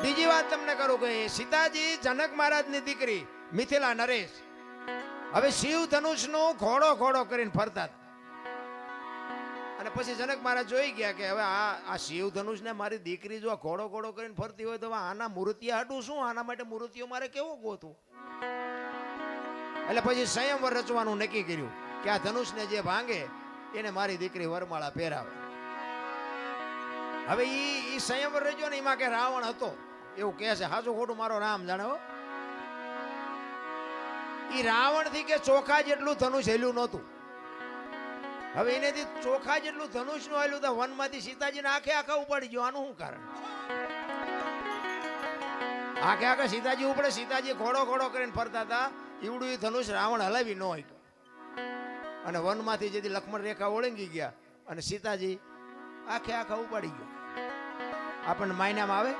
બીજી વાત તમને કરું કે સીતાજી જનક મહારાજની દીકરી મિથિલા નરેશ હવે શિવ ધનુષનો ઘોડો ઘોડો કરીને ફરતા હતા. અને પછી જનક મહારાજ જોઈ ગયા કે હવે આ શિવ ધનુષ ને મારી દીકરી જો ઘોડો ઘોડો કરીને ફરતી હોય તો આના મૂર્તિયા હાટું શું, આના માટે મૂર્તિઓ મારે કેવો ગોતું. એટલે પછી સંયમવર રચવાનું નક્કી કર્યું કે આ ધનુષને જે ભાંગે એને મારી દીકરી વરમાળા પહેરાવે. હવે ઈ સંયમવર રચ્યો ને એમાં કે રાવણ હતો એવું કહે છે, હાચું ખોટું મારો રામ જાણે હો. ઈ રાવણ થી કે ચોખા જેટલું ધનુષ હેલ્યું નહોતું. હવે એનેથી ચોખા જેટલું ધનુષ નું હેલ્યું તો વનમાંથી સીતાજીને આખે આખા ઉપાડી ગયો. આનું શું કારણ? આખે આખા સીતાજી ઉપડે, સીતાજી ઘોડો ઘોડો કરીને ફરતા હતા. ઈવડું ધનુષ રાવણ હલાવી ન હોય. અને વનમાંથી જેથી લક્ષ્મણ રેખા ઓળંગી ગયા અને સીતાજી આખે આખા ઉપાડી ગયો. આપણને માયનામાં આવે.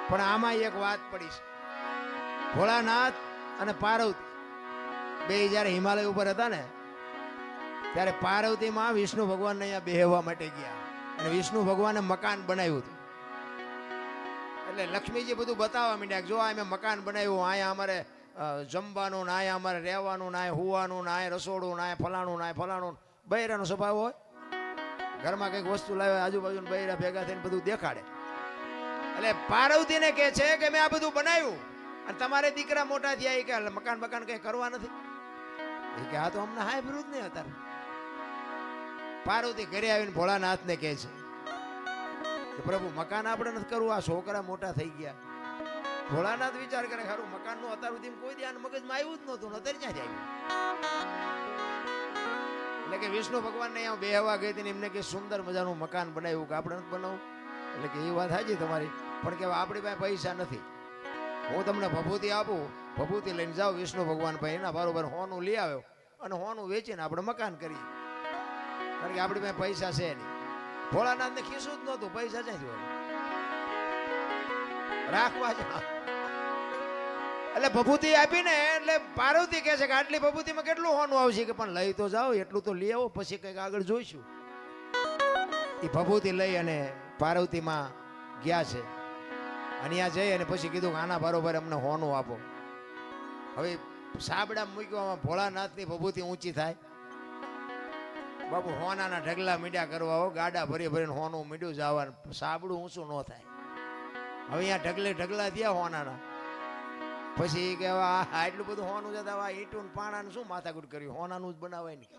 પણ આમાં એક વાત પડી છે, ભોળાનાથ અને પાર્વતી બે જયારે હિમાલય ઉપર હતા ને ત્યારે પાર્વતી માં વિષ્ણુ ભગવાનને અહીંયા બેહવા માટે ગયા અને વિષ્ણુ ભગવાને મકાન બનાવ્યું હતું. એટલે લક્ષ્મીજી બધું બતાવવા માંડ્યા કે જો આ મેં મકાન બનાવ્યું, અહીંયા અમારે જમવાનું ને અહીંયા અમારે રહેવાનું ને અહીંયા હુવાનું ને અહીંયા રસોડું ને અહીંયા ફલાણું ને અહીંયા ફલાણું. બૈરાનો સ્વભાવ હોય, ઘરમાં કંઈક વસ્તુ લાવે આજુબાજુ બૈરા ભેગા થઈને બધું દેખાડે. એટલે પાર્વતીને કહે છે કે મેં આ બધું બનાવ્યું અને તમારે દીકરા મોટા થયા કે મકાન બકાન કઈ કરવા નથી. એ કે આ તો અમને હાય વિરુદ્ધ નહીં હતા. પાર્વતી ઘરે આવીને ભોળાનાથને કહે છે કે પ્રભુ મકાન આપણે નથી કરવું, આ છોકરા મોટા થઈ ગયા. ભોળાનાથ વિચાર કરે ખરું મકાન નું અત્યાર સુધી કોઈ ધ્યાન મગજમાં આવ્યું જ નહોતું, અત્યારે ક્યાં આવ્યું. એટલે કે વિષ્ણુ ભગવાન ને અહીંયા બેહવા ગઈ હતી એમને કે સુંદર મજાનું મકાન બનાવ્યું કે આપણે નથી બનાવવું. એટલે કે એ વાત સાચી તમારી, પણ કે આપણી પાસે પૈસા નથી. હું તમને ભભૂતિ આપું, ભભૂતિ લઈને જાઓ વિષ્ણુ ભગવાન ભાઈ એના બરોબર હોનું લઈ આવ્યો અને હોનું વેચીને આપણે મકાન કરીએ. કારણ કે આપણી પાસે પૈસા છે નહીં. ભોળાનાથ ને ખીસું જ નહોતું, પૈસા ક્યાંથી હોય રાખવા જ. એટલે ભભૂતિ આપીને એટલે પાર્વતી કહે છે કે આટલી ભભૂતિમાં કેટલું હોનું આવશે કે પણ લઈ તો જાઓ, એટલું તો લઈ આવો પછી કંઈક આગળ જોઈશું. એ ભભૂતિ લઈ અને પાર્વતીમાં ગયા છે અને ત્યાં જઈ અને પછી કીધું કે આના બરોબર અમને હોનું આપો. હવે સાબડા મૂક્યો, ભોળાનાથની ભભૂતિ ઊંચી થાય. બાપુ હોનાના ઢગલા મીડ્યા કરવા હો, ગાડા ભરી ભરીને હોનું મીડ્યું જવાનું, સાબડું ઊંચું ન થાય. હવે અહીંયા ઢગલે ઢગલા થયા હોનાના. પછી કે આટલું બધું હોનું જતા ઈંટું પાણાનું શું માથાકૂટ કર્યું, હોનાનું જ બનાવાય નહીં.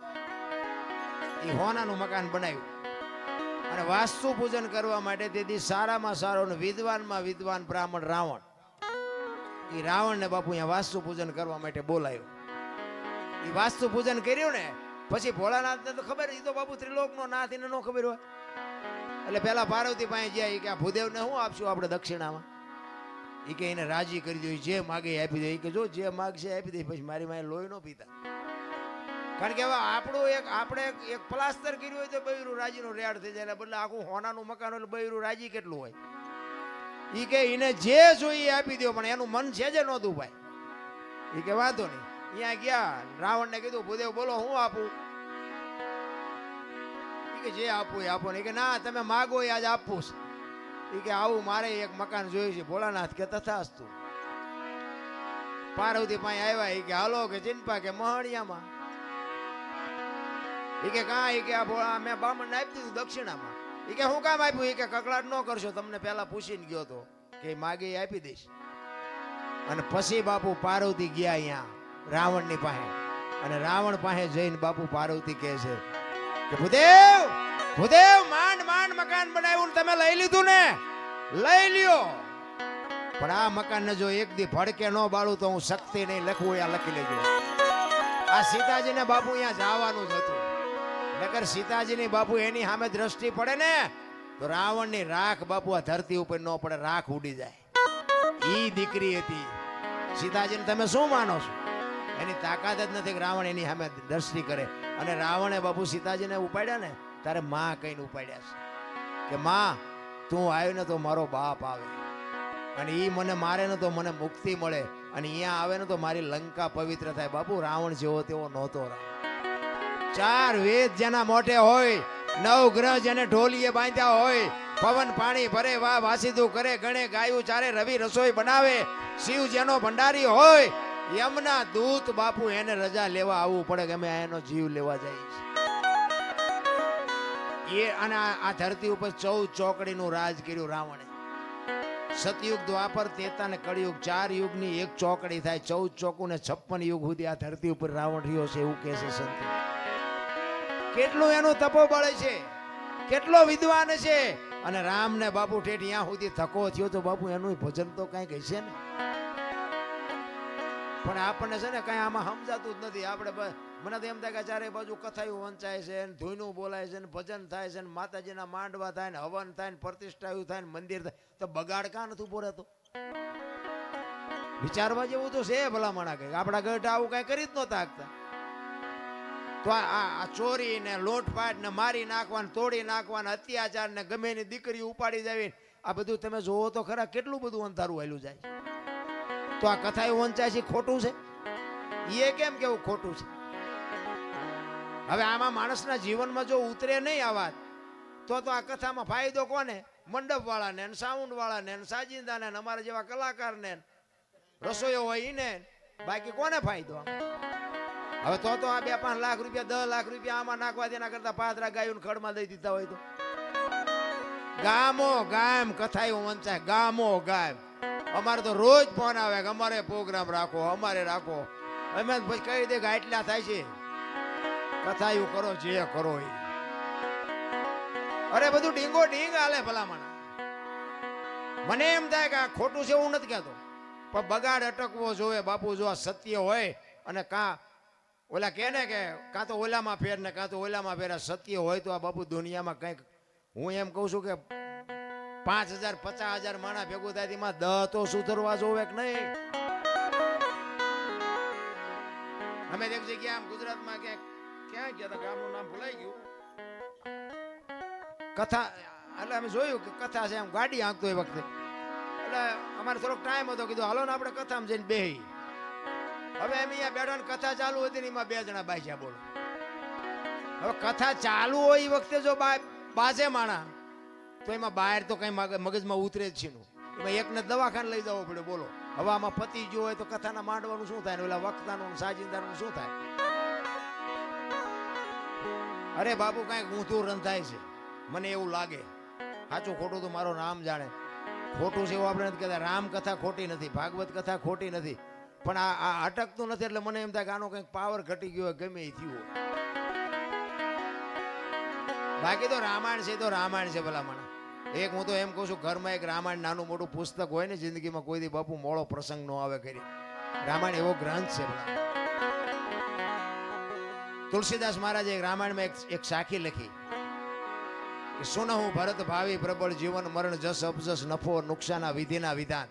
એ હોનાનું મકાન બનાવ્યું અને વાસ્તુ પૂજન કરવા માટે તેથી સારામાં સારો વિદ્વાનમાં વિદ્વાન બ્રાહ્મણ રાવણ, એ રાવણને બાપુ અહીંયા વાસ્તુ પૂજન કરવા માટે બોલાયો. એ વાસ્તુ પૂજન કર્યું ને પછી ભોળાનાથને તો ખબર, એ તો બાપુ ત્રિલોકનો નાથ, એને ન ખબર હોય. એટલે પેલા પાર્વતી પાસે ગયા કે આ ભૂદેવને શું આપશું આપણે દક્ષિણામાં. એ કે એને રાજી કરી દો, જે માગે આપી દે. એ કે જો જે માગશે આપી દે, પછી મારી માએ લોહી ન પીતા. કારણ કે હવે આપણું આપણે એક પ્લાસ્ટર કર્યું હોય તો બૈરું રાજીનું રેડ થઈ જાય, બદલે આખું હોનાનું મકાન એટલે બૈરું રાજી કેટલું હોય. એ કે એને જે જોઈએ આપી દો, પણ એનું મન છે જ નહોતું ભાઈ. એ કે વાંધો નહીં. અહીંયા ગયા, રાવણને કીધું ભૂદેવ બોલો હું આપું. એ કે જે આપવું એ આપો. એ કે ના તમે માગો એ આજ આપવું છે. એ કે આવું મારે એક મકાન જોયું છે. ભોળાનાથ કે તથાસ્તુ. પાર્વતી પાસે આવ્યા. એ કે હાલો કે ચિંપા કે મહણિયામાં. એ કે કાં. એ કે આ ભોળા મેં બામણને આપી દીધું દક્ષિણામાં. એ કે હું કામ આપ્યું. એ કે કકડાટ ન કરશો, તમને પેલા પૂછીને ગયો તો કે માગે એ આપી દઈશ. અને પછી બાપુ પાર્વતી ગયા અહીંયા રાવણની પાસે અને રાવણ પાસે જઈને બાપુ પાર્વતી કહે છે કે ભૂદેવ ભૂદેવ માંડ માંડ મકાન બનાવ્યું, તમે લઈ લીધું ને, લઈ લ્યો. પણ આ મકાન ને જો એક દી ભડકે ન બાળું તો હું શક્તિ નહીં લખવું, આ લખી લેજો. આ સીતાજીને બાપુ અહીંયા જવાનું જ હતું. નકર સીતાજીની બાપુ એની સામે દ્રષ્ટિ પડે ને તો રાવણની રાખ બાપુ આ ધરતી ઉપર ન પડે, રાખ ઉડી જાય. ઈ દીકરી હતી. સીતાજીને તમે શું માનો છો? એની તાકાત જ નથી કે રાવણ એની સામે દ્રષ્ટિ કરે. અને રાવણે બાપુ સીતાજીને ઉપાડ્યા ને તારે માં કહીને ઉપાડ્યા છે કે માં તું આવ્યો ને તો મારો બાપ આવે અને ઈ મને મારે ને તો મને મુક્તિ મળે અને અહીંયા આવે ને તો મારી લંકા પવિત્ર થાય. બાપુ રાવણ જેવો તેવો નહોતો. ચાર વેદ જેના મોઢે હોય, 9 ગ્રહ જેને ઢોલીએ બાંધ્યા હોય, પવન પાણી ભરે વાહ વાસીદું કરે ગણે ગાયું ચારે રવિ રસોઈ બનાવે શિવ જેનો ભંડારી હોય યમના દૂત બાપુ એને રજા લેવા આવવું પડે કે અમે એનો જીવ લેવા જઈએ છીએ એ અને આ ધરતી ઉપર 14 ચોકડીનું રાજ કર્યું રાવણે સતયુગ દ્વાપર ત્રેતા ને કળિયુગ 4 યુગની એક ચોકડી થાય 14 ચોકું ને 56 યુગ સુધી આ ધરતી ઉપર રાવણ રહ્યો છે એવું કહે છે સંતો કેટલું એનું તપોબળ છે કેટલો વિદ્વાન છે અને રામ ને બાપુ ઠેઠ ત્યાં સુધી થકો થયો તો બાપુ એનું ભજન તો કઈક હશે ને પણ આપણને છે ને કઈ આમાં સમજાતું જ નથી આપણે મને તો એમ થાય કે ચારે બાજુ કથાયું વંચાય છે ને ધૂનું બોલાય છે ને ભજન થાય છે ને માતાજીના માંડવા થાય ને હવન થાય ને પ્રતિષ્ઠાયું થાય ને મંદિર થાય તો બગાડ કાં નથી ઉભો રહેતો વિચારવા જેવું તો છે ભલામણા કઈ આપણા ગઢ આવું કઈ કરી જ નહોતા આગતા તો આ ચોરી ને લોટપાટ ને મારી નાખવા ને તોડી નાખવા ને અત્યાચાર ને ગમે ની દીકરી ઉપાડી જાવી આ બધું તમે જોવો તો ખરા કેટલું બધું અંધારું હાલ્યું જાય તો આ કથા વંચાય છે ખોટું છે એ કેમ કેવું ખોટું છે હવે આમાં માણસના જીવનમાં જો ઉતરે નહીં આ વાત તો આ કથામાં ફાયદો કોને મંડપ વાળાને સાઉન્ડ વાળાને સાજિંદાને અમારા જેવા કલાકારને રસોઈઓ હોય ને બાકી કોને ફાયદો હવે તો આ 2-5 લાખ રૂપિયા 10 લાખ રૂપિયા આમાં નાખવા તેના કરતા પાદરા ગાયું ખડમાં દઈ દીધા હોય તો ગામો ગામ કથાયું વંચાય ગામો ગામ અમારે તો રોજ ફોન આવે કે અમારે પ્રોગ્રામ રાખો અમારે રાખો અમે પછી કહી દે કે આટલા થાય છે કથાયું કરો જે કરો એ અરે બધું ડીંગો ડીંગ હાલે ભલામણ મને એમ થાય કે આ ખોટું છે હું નથી કહેતો પણ બગાડ અટકવો જોવે બાપુ જો આ સત્ય હોય અને કાં ઓલા કે ને કે કાં તો ઓલામાં ફેર ને કાં તો ઓલામાં ફેર સત્ય હોય તો આ બાપુ દુનિયામાં કંઈક હું એમ કહું છું કે 5,000 50,000 માણા ભેગું થાય તેમાં 10 તો સુધરવા જોવે કે નહીં અમે એક જગ્યા આમ ગુજરાતમાં ક્યાં ગયા હતા ગામનું નામ ભૂલાઈ ગયું કથા એટલે અમે જોયું કે કથા છે એમ ગાડી હાંકતો એ વખતે એટલે અમારે થોડોક ટાઈમ હતો કીધું હાલો ને આપણે કથામાં જઈને બેહી હવે એમ અહીંયા બેઠા ને કથા ચાલુ હતી ને એમાં 2 જણા બાજ્યા બોલો હવે કથા ચાલુ હોય એ વખતે જો બાજે માણા તો એમાં બહાર તો કઈ મગજમાં ઉતરે જ છે એમાં એકને દવાખાને લઈ જવો પડે બોલો હવે આમાં પતિ જો હોય તો કથાના માંડવાનું શું થાય ને ઓલા વક્તાનું સાજિંદાનું શું થાય અરે બાપુ કઈક ઊંધું રંધાય છે મને એવું લાગે સાચું ખોટું તો મારો નામ જાણે ખોટું છે એવું આપણે નથી કહેતા રામ કથા ખોટી નથી ભાગવત કથા ખોટી નથી પણ આ અટકતું નથી એટલે મને એમ થાય કે આનો કંઈક પાવર ઘટી ગયો ગમે એ થયું બાકી તો રામાયણ છે તો રામાયણ છે ભલામણ એક હું તો એમ કહું છું ઘરમાં એક રામાયણ નાનું મોટું પુસ્તક હોય ને જિંદગીમાં કોઈ દી બાપુ મોડો પ્રસંગ નો આવે કરી રામાયણ એવો ગ્રંથ છે તુલસીદાસ મહારાજે રામાયણમાં એક સાખી લખી કે સુનહું ભરત ભાવિ પ્રબળ જીવન મરણ જસ અપજસ નફો નુકસાના વિધિના વિધાન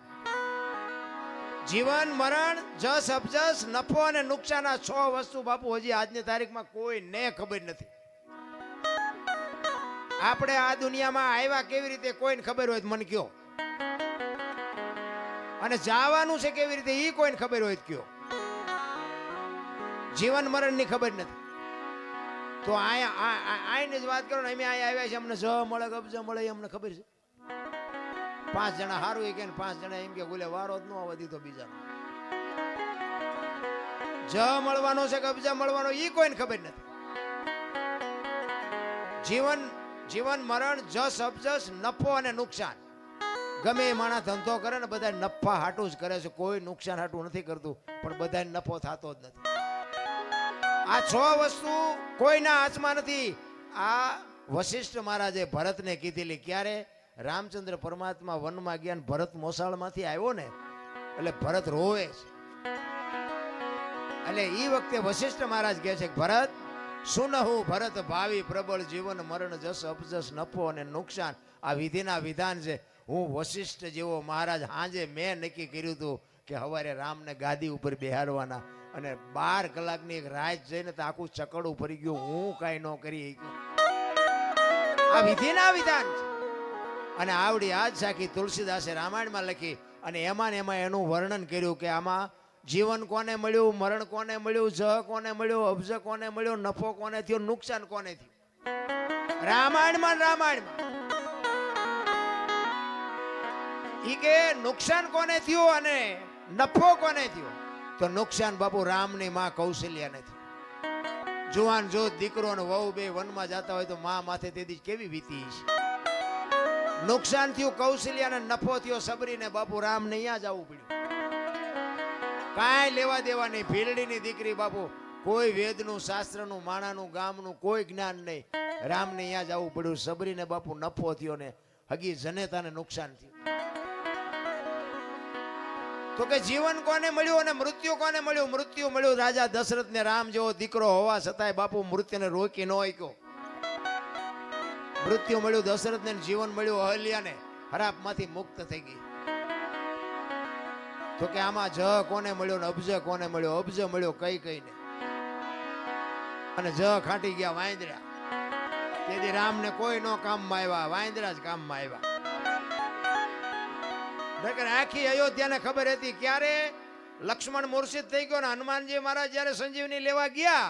જીવન મરણ જસ અપજસ નફો અને નુકસાન આ 6 વસ્તુ બાપુ હજી આજની તારીખમાં કોઈને ખબર નથી આપણે આ દુનિયામાં આવ્યા કેવી રીતે કોઈને ખબર હોય મને કયો અને જવાનું છે કેવી રીતે એ કોઈને ખબર હોય કયો જીવન મરણ ની ખબર નથી તો આની જ વાત કરો ને અમે અહીંયા આવ્યા છે અમને જ મળે કબજ મળે અમને ખબર છે 5 જણા હારું કે 5 જણા એમ કે બોલે વારો જ ન આવવા દીધો બીજાનો જ મળવાનો છે કબજા મળવાનો એ કોઈને ખબર નથી જીવન મરણ જસ અપજસ નફો અને નુકસાન ગમે એ માણસ ધંધો કરે ને બધા નફા હાટું જ કરે છે કોઈ નુકસાન હાટું નથી કરતું પણ બધા નફો થતો જ નથી આ 6 વસ્તુ કોઈના હાથમાં નથી આ વશિષ્ઠ મહારાજે ભરતને કીધેલી ક્યારે રામચંદ્ર પરમાત્મા વનમાં ગયા ભરત મોસાળમાંથી આવ્યો ને એટલે ભરત રોવે છે એટલે એ વખતે વશિષ્ઠ મહારાજ કહે છે ભરત સુનહું ભરત ભાવિ પ્રબળ જીવન મરણ જસ અપજસ નફો અને નુકસાન આ વિધિના વિધાન છે હું વશિષ્ઠ જેવો મહારાજ હાજે મેં નક્કી કર્યું હતું કે હવારે રામને ગાદી ઉપર બેહારવાના અને 12 કલાકની એક રાત જઈને તો આખું ચકડું ફરી ગયું હું કાંઈ ન કરી આ વિધિના વિધાન છે અને આવડી આજ સાખી તુલસીદાસે રામાયણમાં લખી અને એમાં એનું વર્ણન કર્યું કે આમાં જીવન કોને મળ્યું મરણ કોને મળ્યું જ કોને મળ્યું અબજ કોને મળ્યો નફો કોને થયો નુકસાન કોને થયું રામાયણમાં ઈ કે નુકસાન કોને થયું અને નફો કોને થયો? તો નુકસાન બાપુ રામની માં કૌશલ્યાને થયું. જુવાન જો દીકરો અને વહુ બે વનમાં જતા હોય તો માં માથે તેથી કેવી વીતી છે. નુકસાન થયું કૌશલ્યાને, નફો થયો સબરીને. બાપુ રામને અહીંયા જવું પડ્યું. કાંઈ લેવા દેવા નહીં. ભીલડીની દીકરી બાપુ, કોઈ વેદનું, શાસ્ત્રનું, માણાનું, ગામનું કોઈ જ્ઞાન નહીં. રામને અહીંયા જવું પડ્યું. સબરીને બાપુ નફો થયો ને હગી જનેતાને નુકસાન થયું. તો કે જીવન કોને મળ્યું અને મૃત્યુ કોને મળ્યું? મૃત્યુ મળ્યું રાજા દશરથને. રામ જેવો દીકરો હોવા છતાંય બાપુ મૃત્યુને રોકી ન શક્યો. મૃત્યુ મળ્યું દશરથને, જીવન મળ્યું અહલ્યાને. હરાપમાંથી મુક્ત થઈ ગઈ. તો કે આમાં જ કોને મળ્યો ને અબજ કોને મળ્યો? અબજ મળ્યો કઈ કઈને, અને જ ખાટી ગયા વાંદરા. તેથી રામને કોઈ નો કામમાં આવ્યા, વાંદરા જ કામમાં આવ્યા. આખી અયોધ્યાને ખબર હતી. ક્યારે લક્ષ્મણ મૂર્છિત થઈ ગયો ને હનુમાનજી મહારાજ જયારે સંજીવની લેવા ગયા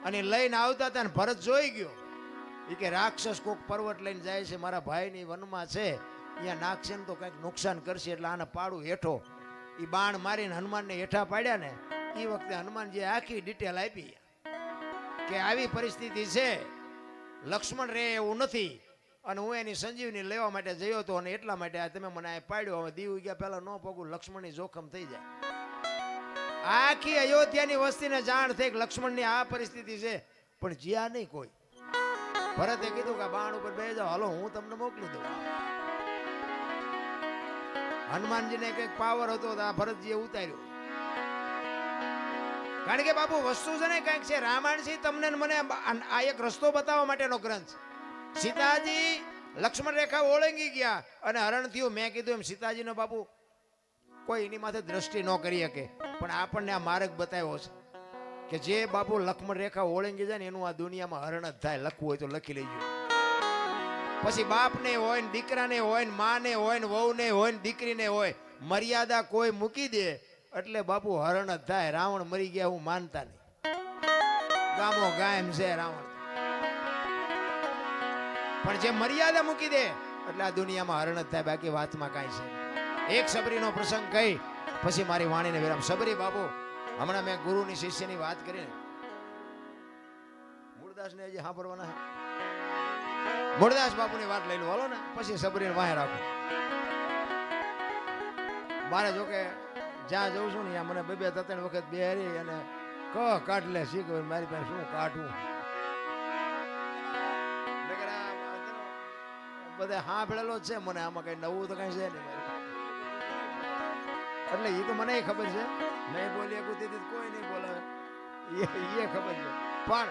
અને લઈને આવતા હતા ને ભરત જોઈ ગયો. એ કે રાક્ષસ કોક પર્વત લઈને જાય છે, મારા ભાઈની વનમાં છે, અહીંયા નાખશે ને તો કંઈક નુકસાન કરશે, એટલે આને પાડું હેઠો. એ બાણ મારીને હનુમાનને હેઠા પાડ્યા ને એ વખતે હનુમાનજીએ આખી ડિટેલ આપી કે આવી પરિસ્થિતિ છે, લક્ષ્મણ રે એવું નથી, અને હું એની સંજીવની લેવા માટે જયો હતો અને એટલા માટે તમે મને આ પાડ્યો. હવે દીવ ગયા પહેલા ન પગું, લક્ષ્મણની જોખમ થઈ જાય. આખી અયોધ્યાની વસ્તીને જાણ થઈ કે લક્ષ્મણની આ પરિસ્થિતિ છે, પણ જ્યાં નહીં કોઈ. ભરતે કીધું કે બાણ ઉપર બેસી જાઓ, હાલો હું તમને મોકલી દઉં. હનુમાનજીને કઈક પાવર હતો તો આ ભરતજીએ ઉતાર્યો. કારણ કે બાપુ વસ્તુ છે ને કઈક છે. રામાયણ છે તમને મને આ એક રસ્તો બતાવવા માટેનો ગ્રંથ. સીતાજી લક્ષ્મણ રેખા ઓળંગી ગયા અને હરણ થયું. મેં કીધું એમ સીતાજીનો બાપુ કોઈ એની માથે દ્રષ્ટિ ન કરી શકે, પણ આપણને આ માર્ગ બતાવ્યો છે કે જે બાપુ લક્ષ્મણ રેખા ઓળંગી જાય ને એનું આ દુનિયામાં હરણ જ થાય. લખવું હોય તો લખી લેજો. પછી બાપને હોય ને દીકરાને હોય ને માને હોય ને વહુને હોય ને દીકરીને હોય, મર્યાદા કોઈ મૂકી દે એટલે બાપુ હરણ જ થાય. રાવણ મરી ગયા હું માનતા નહીં. ગામો ગાયમ છે રાવણ, પણ જે મર્યાદા મૂકી દે એટલે આ દુનિયામાં હરણ જ થાય. બાકી વાતમાં કાંઈ છે. એક સબરીનો પ્રસંગ કહી પછી મારી વાણીને વિરામ. સબરી બાપુ, હમણાં મેં ગુરુની શિષ્યની વાત કરીને મૂળદાસને હજી સાંભળવાના. મૂળદાસ બાપુની વાત લઈ લો હાલો ને, પછી સબરીને વાહે રાખો. મારે જોકે જ્યાં જઉં છું ને ત્યાં મને બે ત્રણ વખત બેહરી અને કાઢ લે શીખ. મારી પાસે શું કાઢવું? બધા સાંભળેલો જ છે મને, આમાં કઈ નવું તો કઈ છે નહીં. એટલે એ તો મને ખબર છે, નહીં બોલી શકું કોઈ નહીં બોલાવે એ ખબર છે. પણ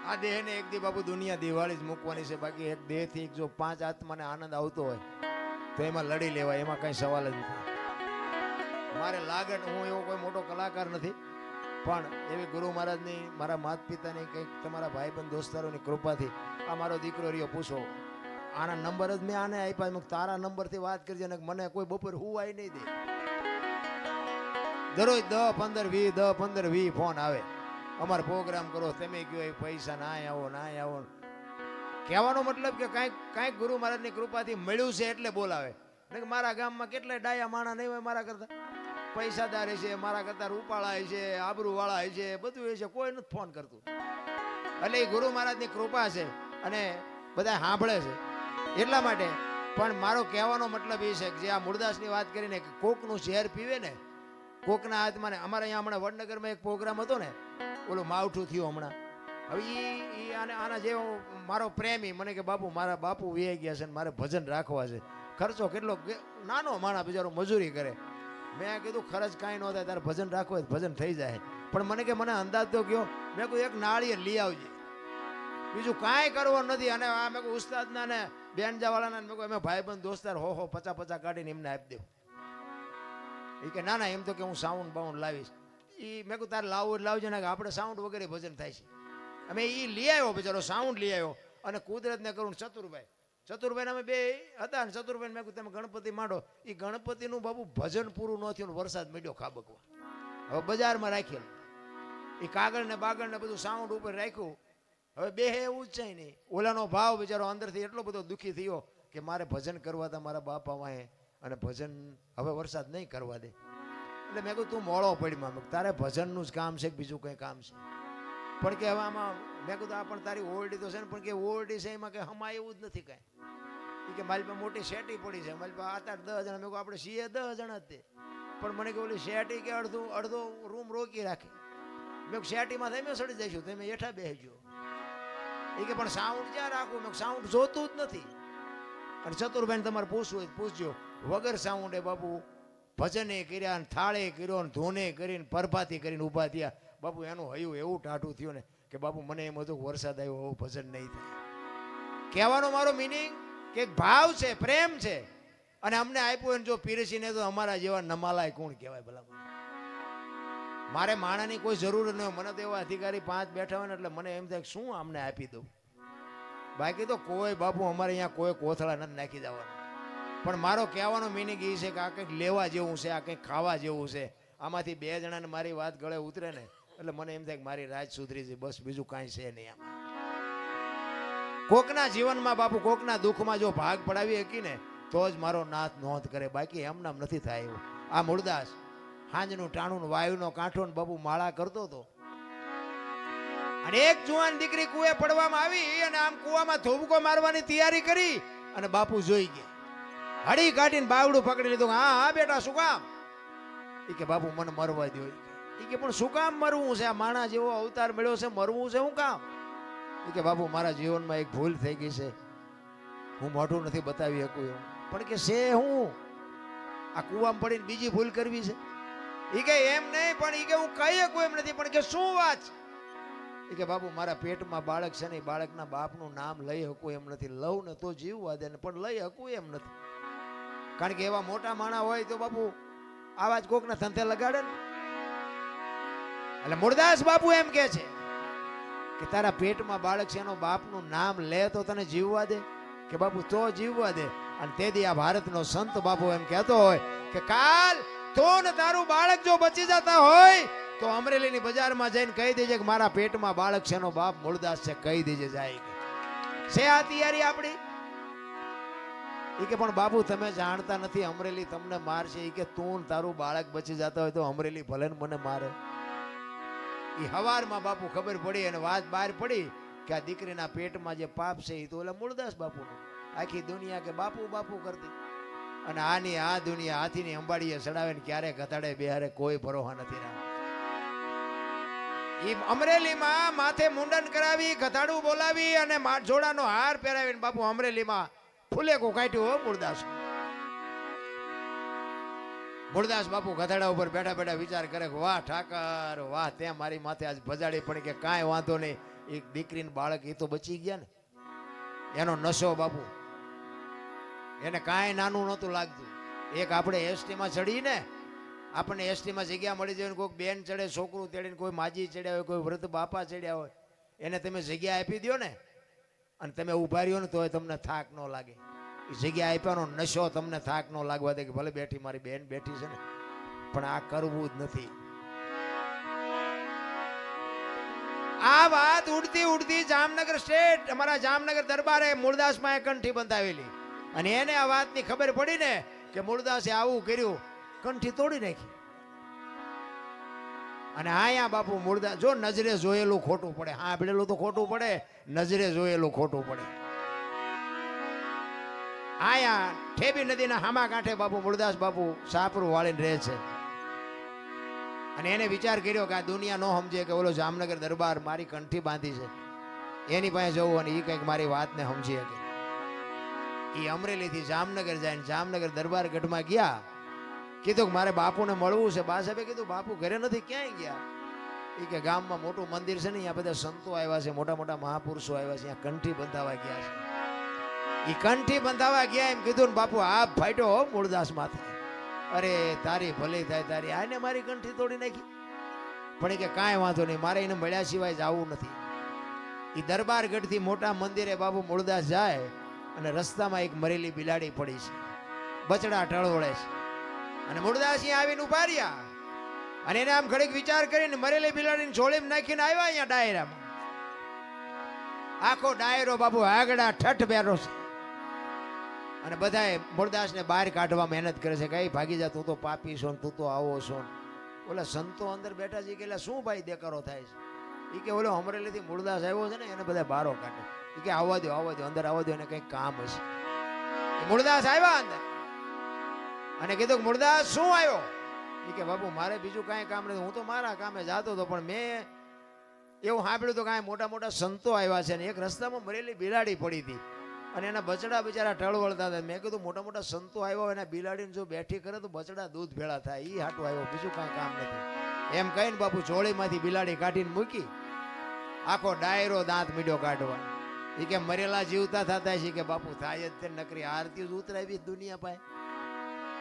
આ દેહને એક દી બાપુ દુનિયા દિવાળી જ મૂકવાની છે. બાકી એક દેહથી જો 5 આત્માને આનંદ આવતો હોય તો એમાં લડી લેવાય, એમાં કઈ સવાલ જ નથી. મારે લાગે હું એવો કોઈ મોટો કલાકાર નથી, પણ એવી ગુરુ મહારાજની, મારા માતા પિતાની, કંઈક તમારા ભાઈબંધ દોસ્તારોની કૃપાથી આ મારો દીકરો રહ્યો. પૂછો આના નંબર જ મેં આને આપ્યા. તારા નંબરથી વાત કરજે ને મને કોઈ બપોર હુવાય નહીં દે. દરરોજ 10, 15, 20 ફોન આવે. અમારે પ્રોગ્રામ કરો, તમે કયો એ પૈસા ના આવો ના આવો. કહેવાનો મતલબ કે કાંઈક ગુરુ મહારાજની કૃપાથી મળ્યું છે એટલે બોલાવે. મારા ગામમાં કેટલાય ડાયા માણા નહીં હોય મારા કરતા. પૈસાદાર છે, મારા કરતા રૂપાળા છે, આબરૂવાળા છે, બધું એ છે, કોઈ નથી ફોન કરતું. એટલે એ ગુરુ મહારાજની કૃપા છે અને બધા સાંભળે છે એટલા માટે. પણ મારો કહેવાનો મતલબ એ છે કે જે આ મૂળદાસની વાત કરીને કે કોકનું ઝેર પીવે ને કોકના હાથમાં ને. અમારે અહીંયા હમણાં વડનગરમાં એક પ્રોગ્રામ હતો ને, ઓલું માવઠું થયું હમણાં. હવે એ આના જેવો મારો પ્રેમી મને કે બાપુ મારા બાપુ વે ગયા છે ને મારે ભજન રાખવા છે. ખર્ચો કેટલો, નાનો માણા બિચારો મજૂરી કરે. મેં કીધું ખર્ચ કાંઈ ન થાય, તારે ભજન રાખવું હોય ભજન થઈ જાય. પણ મને કે મને અંદાજ તો ગયો. મેં કહ્યું એક નાળિયેર લઈ આવજે, બીજું કાંઈ કરવાનું નથી. અને આ મેં કહું ઉસ્તાદના ને બેનજાવાળાના મેં કહું અમે ભાઈબંધ દોસ્તાર 50 કાઢીને એમને આપી દેવું. એ કે ના એમ તો કે હું સાઉન્ડ બાઉન્ડ લાવીશ. એ મેં કહું તારે લાવવું લાવજો ને, આપણે સાઉન્ડ વગેરે ભજન થાય છે. અમે એ લઈ આવ્યો બિચારો, સાઉન્ડ લઈ આવ્યો. અને કુદરતને કરું ચતુરભાઈ અમે બે હતા ને. ચતુરભાઈ મેં કહું તમે ગણપતિ માંડો. એ ગણપતિનું બાબુ ભજન પૂરું ન થયું, વરસાદ મળ્યો ખાબકવા. હવે બજારમાં રાખેલું એ કાગળ ને બાગળ ને બધું સાઉન્ડ ઉપર રાખ્યું. હવે બે એવું જ છે નહીં. ઓલાનો ભાવ બિચારો અંદરથી એટલો બધો દુઃખી થયો કે મારે ભજન કરવા હતા મારા બાપા વાહે, અને ભજન હવે વરસાદ નહીં કરવા દે. એટલે મેં કહ્યું તું મોળો પડ્યો. મેં તારે ભજનનું જ કામ છે કે બીજું કંઈ કામ છે? પણ કે હવે આમાં મેં કીધું આ પણ તારી ઓરડી તો છે ને, પણ કે ઓરડી છે એમાં કે હમાય એવું જ નથી કાંઈ. કે મારી પાસે મોટી શેટી પડી છે, મારી પાસે 8-10 જણા. મેં કહું આપણે છીએ 10 જણા જ તે, પણ મને કે ઓલી શેટી કે અડધો રૂમ રોકી રાખે. મેં શેટીમાં તમે સડી જઈશું, તમે હેઠા બેસજો. એ કે પણ સાઉન્ડ ક્યાં રાખવું? મેં સાઉન્ડ જોતું જ નથી. અને ચતુરભાઈને તમારે પૂછવું હોય પૂછજો, વગર સાઉન્ડે બાપુ ભજને કર્યા, થાળે કર્યો, ધૂને કરીને પરભાતી કરીને ઊભા થયા. બાપુ એનું હયું એવું ટાઢું થયું ને કે બાપુ મને એમ હતું વરસાદ આવ્યો હવે ભજન નહીં થાય. કહેવાનો મારો મિનિંગ કે ભાવ છે, પ્રેમ છે, અને અમને આપ્યું જો પીરસીને તો અમારા જેવા નમાલાય કોણ કહેવાય ભલા? મારે માણાની કોઈ જરૂર ન હોય. મને તો એવા અધિકારી 5 બેઠા હોય ને એટલે મને એમ થાય શું અમને આપી દઉં. બાકી તો કોઈ બાપુ અમારે અહીંયા કોઈ કોથળા નથી નાખી જવાનું. પણ મારો કહેવાનો મિનિંગ એ છે કે આ કંઈક લેવા જેવું છે, આ કંઈક ખાવા જેવું છે. આમાંથી 2 જણાને મારી વાત ગળે ઉતરે ને એટલે મને એમ થાય કે મારી રાજ સુધરી છે, બસ બીજું કાંઈ છે નહીં. આમાં કોકના જીવનમાં બાપુ કોકના દુઃખમાં જો ભાગ પડાવી શકી ને તો જ મારો નાથ નોંધ કરે, બાકી એમનામ નથી થાય એવું. આ મૂળદાસ હાંજનું ટાણું વાયુનો કાંઠો ને બાપુ માળા કરતો હતો, અને એક જુવાન દીકરી કુએ પડવામાં આવી અને આમ કુવામાં ધોબકો મારવાની તૈયારી કરી અને બાપુ જોઈ ગયા. હડી કાઢીને બાવડું પકડી લીધું. હા હા બેટા શું કામ? એ કે બાપુ મને મરવા દો. એ કે પણ શું કામ મરવું છે? આ માણા જેવો અવતાર મળ્યો છે, મરવું છે શું કામ? એ કે બાપુ મારા જીવનમાં એક ભૂલ થઈ ગઈ છે, હું મોઢું નથી બતાવી શકું એવું. પણ કે છે હું આ કુવામાં પડીને બીજી ભૂલ કરવી છે? એ કે એમ નહીં, પણ એ કે હું કહી શકું એમ નથી. પણ કે શું વાત? એ કે બાપુ મારા પેટમાં બાળક છે ને, બાળકના બાપનું નામ લઈ શકું એમ નથી. લઉં ને તો જીવવા દે ને, પણ લઈ શકું એમ નથી. કારણ કે એવા મોટા માણા હોય તો બાપુ આવા જ કોકના ધંધે લગાડે ને. એટલે મૂળદાસ બાપુ એમ કે છે કે તારા પેટમાં બાળક છે, એનો બાપનું નામ લે તો તને જીવવા દે? કે બાપુ તો જીવવા દે. અને તેથી આ ભારતનો સંત બાપુ એમ કહેતો હોય કે કાલ તો ને તારું બાળક જો બચી જતા હોય તો અમરેલીની બજારમાં જઈને કહી દેજે કે મારા પેટમાં બાળક છે, એનો બાપ મૂળદાસ છે, કહી દેજે જાય છે. આ તૈયારી આપણી? એ કે પણ બાપુ તમે જાણતા નથી, અમરેલી તમને મારશે. એ કે તું તારું બાળક બચી જતા હોય તો અમરેલી ભલે મને મારે. એ હવારમાં બાપુ ખબર પડી અને વાત બહાર પડી કે આ દીકરીના પેટમાં જે પાપ છે એ તો ઓલા મૂળદાસ બાપુનું. આખી દુનિયા કે બાપુ બાપુ કરતી, અને આની આ દુનિયા હાથીની અંબાડીએ ચડાવે ને ક્યારે ઘટાડે બેહારે કોઈ ભરોસા નથી રહ્યા. એ અમરેલીમાં માથે મુંડન કરાવી, ગધાડું બોલાવી અને જોડાનો હાર પહેરાવીને બાપુ અમરેલીમાં ફૂલેકો કાઢ્યું હો મૂળદાસ. મૂળદાસ બાપુ ગધાડા ઉપર બેઠા બેઠા વિચાર કરે કે વાહ ઠાકર વાહ, તે મારી માથે આજ ભજાડી પડી કે કાંઈ વાંધો નહીં, એક દીકરીને બાળક એ તો બચી ગયા ને. એનો નશો બાપુ એને કાંઈ નાનું નહોતું લાગતું. એક આપણે એસટીમાં ચડીને આપણને એસટીમાં જગ્યા મળી જાય, કોઈક બેન ચડે, છોકરું તેડીને કોઈ માજી ચડ્યા હોય, કોઈ વૃદ્ધ બાપા ચડ્યા હોય, એને તમે જગ્યા આપી દો ને અને તમે ઉભા રહ્યો ને તોય તમને થાક ન લાગે. એ જગ્યા આપ્યાનો નશો તમને થાક ન લાગવા દે કે ભલે બેઠી મારી બેન બેઠી છે ને, પણ આ કરવું જ નથી. આ વાત ઉડતી ઉડતી જામનગર સ્ટેટ, અમારા જામનગર દરબારે મૂળદાસમાં કંઠી બંધાવેલી, અને એને આ વાતની ખબર પડી ને કે મૂળદાસે આવું કર્યું, કંઠી તોડી નાખી. અને આયા બાપુ મૂળદાસ જો નજરે જોયેલું ખોટું પડે, સાંભળેલું તો ખોટું પડે, નજરે જોયેલું ખોટું પડે. આયા ઠેબી નદીના હામા કાંઠે બાપુ મૂળદાસ બાપુ સાપરું વાળીને રહે છે. અને એને વિચાર કર્યો કે આ દુનિયા નો સમજે કે ઓલો જામનગર દરબાર મારી કંઠી બાંધી છે, એની પાસે જવું અને એ કંઈક મારી વાતને સમજી શકે. એ અમરેલીથી જામનગર જાય, જામનગર દરબાર ગઢમાં ગયા. કીધું કે મારે બાપુને મળવું છે. બા સાહેબે કીધું બાપુ ઘરે નથી, ક્યાંય ગયા? એ કે ગામમાં મોટું મંદિર છે ને, અહીંયા બધા સંતો આવ્યા છે, મોટા મોટા મહાપુરુષો આવ્યા છે, અહીંયા કંઠી બંધાવા ગયા છે. એ કંઠી બંધાવા ગયા એમ કીધું ને બાપુ આપ ફાટ્યો મૂળદાસ માથે. અરે તારી ભલે થાય તારી, આને મારી કંઠી તોડી નાખી. પણ એ કે કાંઈ વાંધો નહીં, મારે એને મળ્યા સિવાય જવું નથી. એ દરબાર ગઢથી મોટા મંદિરે બાપુ મૂળદાસ જાય અને રસ્તામાં એક મરેલી બિલાડી પડી છે, બચડા ટળોળે છે. અને મૂળદાસ અહીંયા આવીને ઉભા રહ્યા અને એને આમ ઘડીક વિચાર કરીને મરેલી બિલાડીને જોડીમાં નાખીને આવ્યા અહીંયા ડાયરામાં. આખો ડાયરો બાપુ આગડા ઠઠ બેરો છે. અને બધાએ મૂળદાસને બહાર કાઢવા મહેનત કરે છે, કઈ ભાગી જા, તું તો પાપી છો ને તું તો આવો છો ને. ઓલા સંતો અંદર બેઠા છે કે એટલે શું ભાઈ દેકારો થાય છે? એ કે ઓલો અમરેલીથી મૂળદાસ આવ્યો છે ને એને બધા બારો કાઢે. એ કે આવવા દો અંદર આવવા દો, એને કંઈક કામ હશે. મૂળદાસ આવ્યા અંદર અને કીધું મૂળદાસ શું આવ્યો? એ કે બાપુ મારે બીજું કાંઈ કામ નથી, હું તો મારા કામે જાતો હતો, પણ મેં એવું સાંભળ્યું તો કાંઈ મોટા મોટા સંતો આવ્યા છે ને એક રસ્તામાં મરેલી બિલાડી પડી હતી અને એના બચડા બિચારા ટળવળતા હતા. મેં કીધું મોટા મોટા સંતો આવ્યા એના બિલાડીને જો બેઠી કરે તો બચડા દૂધ ભેળા થાય, એ હાટું આવ્યો, બીજું કાંઈ કામ નથી. એમ કહીને બાપુ જોડીમાંથી બિલાડી કાઢીને મૂકી, આખો ડાયરો દાંત મીડ્યો કાઢવા. એ કે મરેલા જીવતા થતા છે કે બાપુ થાય જ તે, નકરી આરતી જ ઉતરાવી દુનિયા પાસે,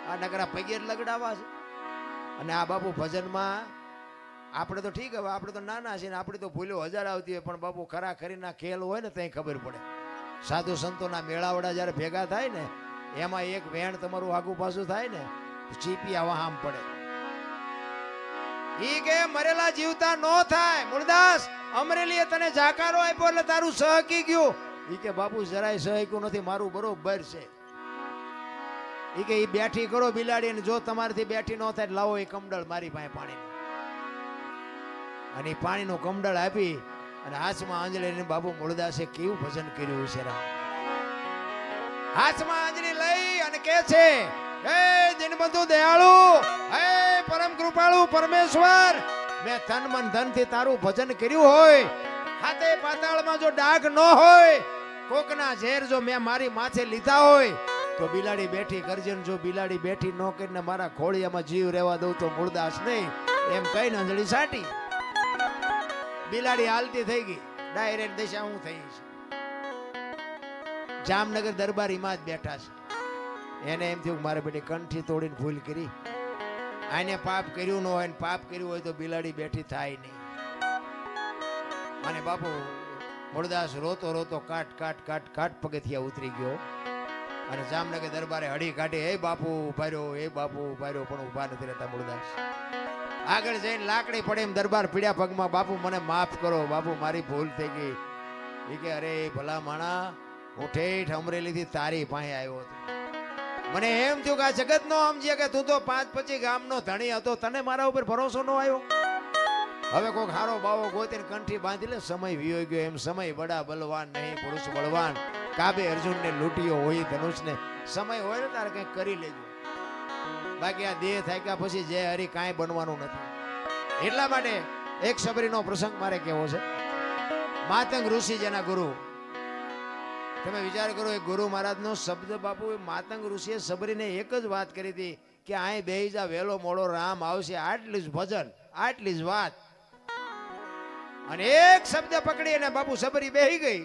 આ નકરા પગે લગડાવા છે. અને આ બાપુ ભજનમાં આપણે તો ઠીક, હવે આપણે તો નાના છીએ ને આપણી તો ભૂલો હજાર આવતી હોય, પણ બાપુ ખરા ખરીના ખેલ હોય ને ત્યાં ખબર પડે. સાધુ સંતોના મેળાવડા જ્યારે ભેગા થાય ને એમાં એક વેણ તમારું આગુ પાછું થાય ને ચીપિયા વહામ પડે. ઈ કે મરેલા જીવતા નો થાય. મૂળદાસ અમરેલીએ તને જાકારો આપ્યો એટલે તારું સહકી ગયું. ઈ કે બાપુ જરાય સહક્યું નથી, મારું બરોબર છે. ઈ કે ઈ બેઠી કરો બિલાડી, અને જો તમારાથી બેઠી ન થાય લાવો એ કમડળ મારી પાસે પાણી, અને પાણીનું કમડળ આપી અને હાથમાં આંજળી બાપુ મૂળદાસે કેવું ભજન કર્યું છે. હાથમાં આંજળી લઈ અને કે છે, હે દિનબંધુ દયાળુ, હે પરમ કૃપાળુ પરમેશ્વર, મેં તન મન ધન થી તારું ભજન કર્યું હોય, હાથે પાતાળમાં જો ડાઘ ન હોય, કોકના ઝેર જો મેં મારી માથે લીધા હોય તો બિલાડી બેઠી કરજે, જો બિલાડી બેઠી ન કરીને મારા ખોળિયામાં જીવ રહેવા દઉં તો મૂળદાસ નહીં. એમ કહીને અંજળી સાટી બિલાડી હાલતી થઈ ગઈ, ડાયરેક્ટ દિશા હું થઈ છે. જામનગર દરબારીમાં જ બેઠા છે. એને એમ થયું મારે બેટી કંઠી તોડીને ભૂલ કરી, આને પાપ કર્યું ન હોય, પાપ કર્યું હોય તો બિલાડી બેઠી થાય નહીં. અને બાપુ મૂળદાસ રોતો રોતો કાટ પગથિયા ઉતરી ગયો અને જામનગર દરબારે હડી કાઢી, હે બાપુ ઉભા રહ્યો, હે બાપુ ઉભા રહ્યો, પણ ઉભા નથી રહેતા. મૂળદાસ આગળ જઈને લાકડી પડે એમ દરબાર પીડ્યા પગમાં, બાપુ મને માફ કરો, બાપુ મારી ભૂલ થઈ ગઈ. એ કે અરે ભલા માણા, હું ઠેઠ અમરેલીથી તારી પાસે આવ્યો હતો, મને એમ થયું કે આ જગત નો સમજ્યા કે તું તો 5-25 ગામનો ધણી હતો, તને મારા ઉપર ભરોસો ન આવ્યો. હવે કોઈક હારો બાવો ગોતીને કંઠી બાંધી લે, સમય વિયો ગયો. એમ સમય બડા બલવાન નહીં, પુરુષ બળવાન, કાબે અર્જુનને લૂંટ્યો હોય ધનુષને. સમય હોય ને તારે કંઈક કરી લેજો, બાકી આ દેહ થાક્યા પછી જે હરી કાંઈ બનવાનું નથી. એટલા માટે એક સબરીનો પ્રસંગ મારે કહેવો છે. માતંગ ઋષિ જેના ગુરુ, તમે વિચાર કરો, એ ગુરુ મહારાજનો શબ્દ બાપુ, માતંગ ઋષિએ સબરીને એક જ વાત કરી હતી કે અહીં બેહી જા, વેલો મોડો રામ આવશે, આટલી જ ભજન, આટલી જ વાત. અને એક શબ્દ પકડી અને બાપુ સબરી બેહી ગઈ.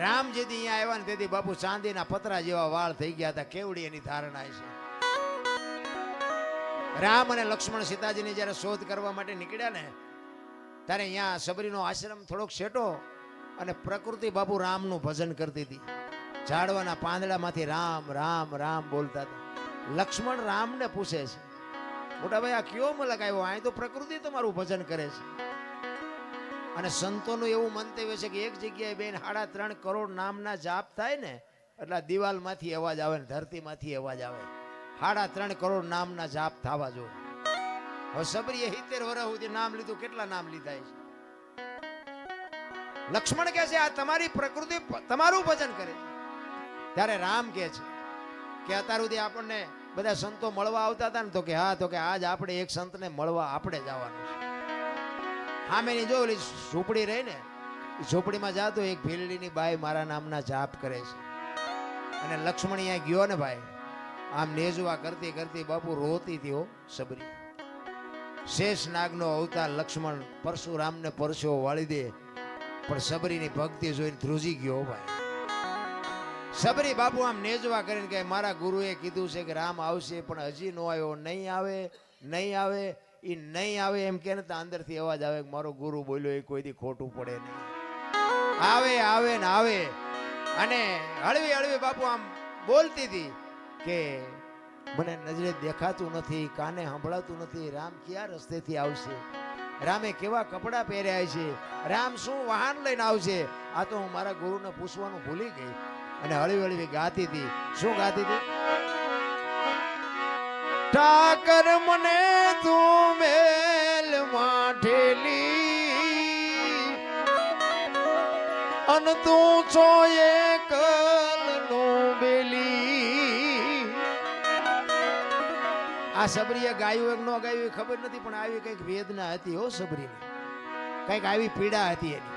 રામજીથી અહીંયા આવ્યા ને તેથી બાપુ ચાંદીના પતરા જેવા વાળ થઈ ગયા હતા, કેવડી એની ધારણા છે. રામ અને લક્ષ્મણ સીતાજીની જયારે શોધ કરવા માટે નીકળ્યા ને ત્યારે અહીંયા સબરીનો આશ્રમ થોડોક શેટો, અને પ્રકૃતિ બાપુ રામનું ભજન કરતી હતી. ઝાડવાના પાંદડામાંથી રામ રામ રામ બોલતા હતા. લક્ષ્મણ રામને પૂછે છે, મોટા ભાઈ આ કયો મલક આવ્યો, અહીં તો પ્રકૃતિ તમારું ભજન કરે છે. અને સંતોનું એવું મંતવ્ય છે કે એક જગ્યાએ બેન 3.5 કરોડ નામના જાપ થાય ને એટલે દિવાલમાંથી અવાજ આવે ને ધરતીમાંથી અવાજ આવે. 3.5 કરોડ નામના જાપ થવા જોઈએ. હવે સબરીએ 70 વર્ષ સુધી નામ લીધું, કેટલા નામ લીધા છે. લક્ષ્મણ કહે છે આ તમારી પ્રકૃતિ તમારું ભજન કરે છે. ત્યારે રામ કહે છે કે અત્યાર સુધી આપણને બધા સંતો મળવા આવતા હતા ને, તો કે હા, તો કે આજ આપણે એક સંતને મળવા આપણે જવાનું છે. સામેની જો ઓલી ઝૂંપડી રહી ને, એ ઝૂંપડીમાં જાતો એક ભીલડીની બાઈ મારા નામના જાપ કરે છે. અને લક્ષ્મણ અહીંયા ગયો ને ભાઈ, આમ નેજવા કરતી કરતી બાપુ રોતી હતી. સબરી શેષ નાગનો અવતાર લક્ષ્મણ પરશુરામને પરસો વાળી દે, પણ સબરીની ભક્તિ જોઈને ધ્રુજી ગયો ભાઈ. સબરી બાપુ આમ નેજવા કરીને કે મારા ગુરુએ કીધું છે કે રામ આવશે, પણ હજી નો આવ્યો, નહીં આવે નહીં આવે, એ નહીં આવે એમ કે ને તો અંદરથી અવાજ આવે કે મારો ગુરુ બોલ્યો એ કોઈથી ખોટું પડે નહીં. આવે આવે ને આવે. અને હળવી હળવી બાપુ આમ બોલતી હતી કે મને નજરે દેખાતું નથી, કાને સંભળાતું નથી, રામ ક્યાં રસ્તેથી આવશે, રામે કેવા કપડાં પહેર્યા છે, રામ શું વાહન લઈને આવશે. આ તો હું મારા ગુરુને પૂછવાનું ભૂલી ગઈ. અને હળવી હળવી ગાતી હતી. શું ગાતી હતી? ઠાકર મને તું મેલ માઠેલી અન તું છો એકલ નો બેલી. આ સબરીએ ગાયું એક નો ગાયું ખબર નથી, પણ આવી કઈક વેદના હતી હો સબરીની, કઈક આવી પીડા હતી એની.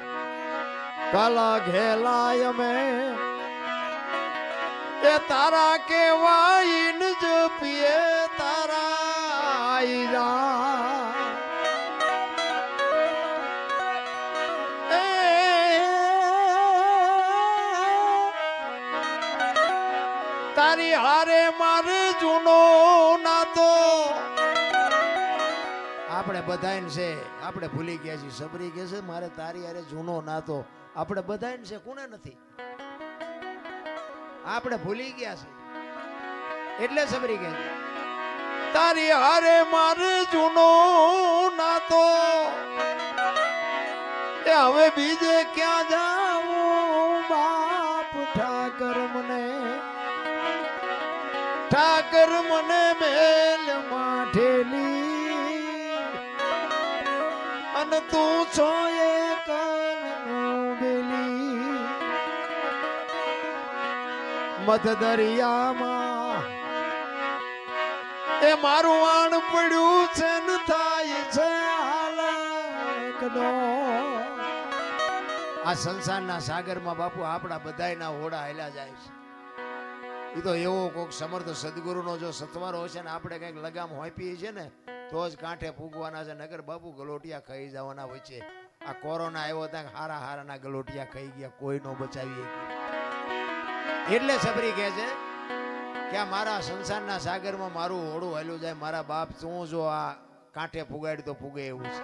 કાલા ઘેલાય અમે એ તારા કેવાઈન જપીએ તારા તારી હારે મારે જૂનો નાતો. આપણે બધાને છે, આપણે ભૂલી ગયા છીએ. સબરી કે છે મારે તારી હારે જૂનો નાતો. આપણે બધાને છે, કોને નથી? આપણે ભૂલી ગયા છે એટલે સબરી કે તારી હારે મારે જૂનો નાતો. એ હવે બીજે ક્યાં જાઉં બાપ? ઠાકર મને મેલ માઠેલી અને તું છો મધ દરિયામાં એ મારું આણ પડ્યું છે ને થાય છે હાલકનો. આ સંસારના સાગરમાં બાપુ આપણા બધાયના હોડા હાલ્યા જાય છે. એ તો એવો કોઈક સમર્થ સદગુરુનો જો સત્વારો હશે ને આપણે કંઈક લગામ હોપીએ છે ને તો જ કાંઠે ફૂગવાના છે. નગર બાપુ ગલોટિયા ખાઈ જવાના વચ્ચે આ કોરોના આવ્યો ત્યાં હારા હારાના ગલોટિયા ખાઈ ગયા, કોઈ નો બચાવી. એટલે સબરી કહે છે કે આ મારા સંસારના સાગરમાં મારું હોડું હાલ્યું જાય. મારા બાપ તું જો આ કાંઠે ફુગાડી તો ફૂગે એવું છે.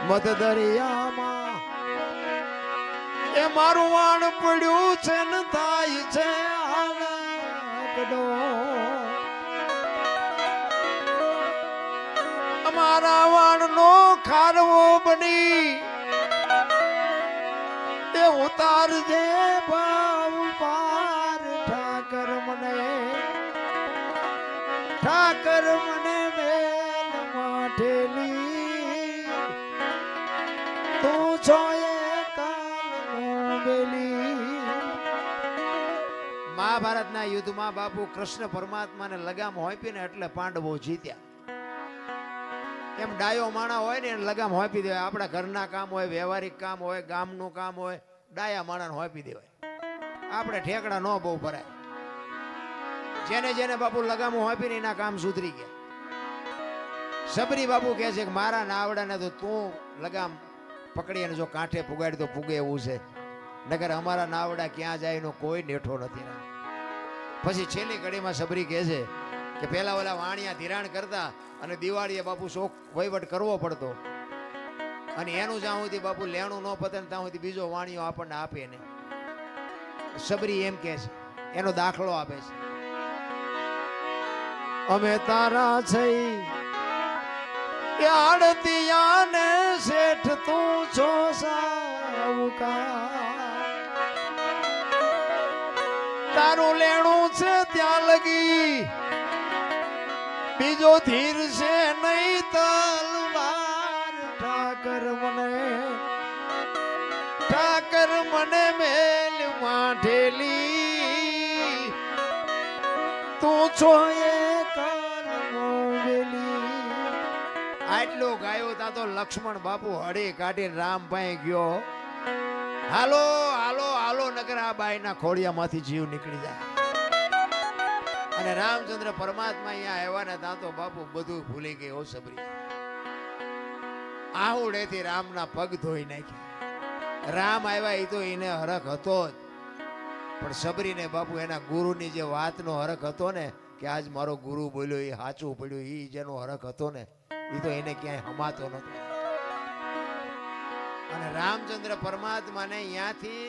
મધ દરિયામાં એ મારું વાણ પડ્યું છે ને થાય છે હાલકડો. અમારા વાણનો ખારવો બની એ ઉતારજે ભાવ પાર. ઠાકર મને મેલ માઠેલી તું છો મહાભારતના યુદ્ધમાં બાપુ કૃષ્ણ પરમાત્માને લગામ હોપીને એટલે પાંડવો જીત્યા. એમ ડાયો માણા હોય ને એને લગામ હોપી દેવાય. આપણા ઘરના કામ હોય, વ્યવહારિક કામ હોય, ગામનું કામ હોય, ડાયા માણાને હોપી દેવાય. આપણે ઠેકડા ન બહુ ભરાય. જેને જેને બાપુ લગામો હોપીને એના કામ સુધરી ગયા. સબરી બાપુ કહે છે કે મારા નાવડાને તો તું લગામ પકડી અને જો કાંઠે પુગાડી તો પુગે એવું છે. નગર અમારા નાવડા ક્યાં જાય એનો કોઈ નેઠો નથી. પછી છેલ્લી ઘડીમાં સબરી કહે છે કે પેલા ઓલા વાણિયા ધિરાણ કરતા અને દિવાળીએ બાપુ શોખ વહીવટ કરવો પડતો અને એનું જ્યાં સુધી બાપુ લેણું ન પતે ને ત્યાં સુધી બીજો વાણિયો આપણને આપે નહીં. સબરી એમ કહે છે, એનો દાખલો આપે છે. અમે તારા છે આડતિયાને શેઠ તું છો સાવકાર. તારું લેણું છે ત્યાં લગી બીજો ધીર છે નહીં તલવાર. ઠાકર મને મેલ માઠેલી તું છો આટલો ગાયો તા તો લક્ષ્મણ બાપુ હળી કાઢીને રામ પાસે ગયો. હાલો હાલો હાલો નગર આ બાઈના ખોડિયામાંથી જીવ નીકળી જાય. અને રામચંદ્ર પરમાત્મા અહીંયા આવ્યા ને ત્યાં તો બાપુ બધું ભૂલી ગઈ. હો સબરી આહુડેથી રામના પગ ધોઈ નાખ્યા. રામ આવ્યા એ તો એને હરખ હતો જ, પણ સબરીને બાપુ એના ગુરુની જે વાતનો હરખ હતો ને કે આજ મારો ગુરુ બોલ્યો એ સાચું પડ્યું, એ જેનો હરખ હતો ને એ તો એને ક્યાંય હમાતો નતો. અને રામચંદ્ર પરમાત્માને અહીંયાથી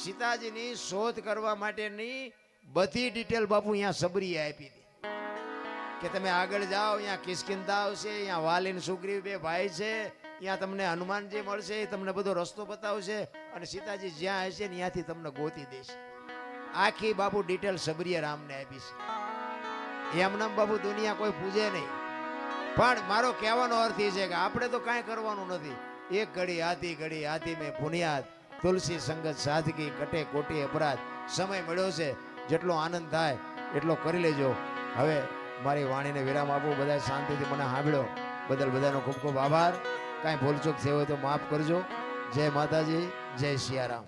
સીતાજીની શોધ કરવા માટેની બધી ડિટેલ બાપુ અહીંયા સબરીએ આપી હતી કે તમે આગળ જાઓ, અહીંયા કિષ્કિંધા આવશે, અહીંયા વાલીન સુગ્રીવ બે ભાઈ છે, ત્યાં તમને હનુમાનજી મળશે, એ તમને બધો રસ્તો બતાવશે અને સીતાજી જ્યાં હશે ને ત્યાંથી તમને ગોતી દેશે. આખી બાપુ ડિટેલ સબરીએ રામને આપીશ. એમનામ બાપુ દુનિયા કોઈ પૂજે નહીં. પણ મારો કહેવાનો અર્થ એ છે કે આપણે તો કાંઈ કરવાનું નથી. એક ઘડી હાથી મેં પુનિયાદ, તુલસી સંગત સાદગી, કટે કોટી અપરાધ. સમય મળ્યો છે, જેટલો આનંદ થાય એટલો કરી લેજો. હવે મારી વાણીને વિરામ આપું. બધા શાંતિથી મને સાંભળ્યો બદલ બધાનો ખૂબ ખૂબ આભાર. કાંઈ ભૂલચૂક થઈ હોય તો માફ કરજો. જય માતાજી, જય સિયારામ.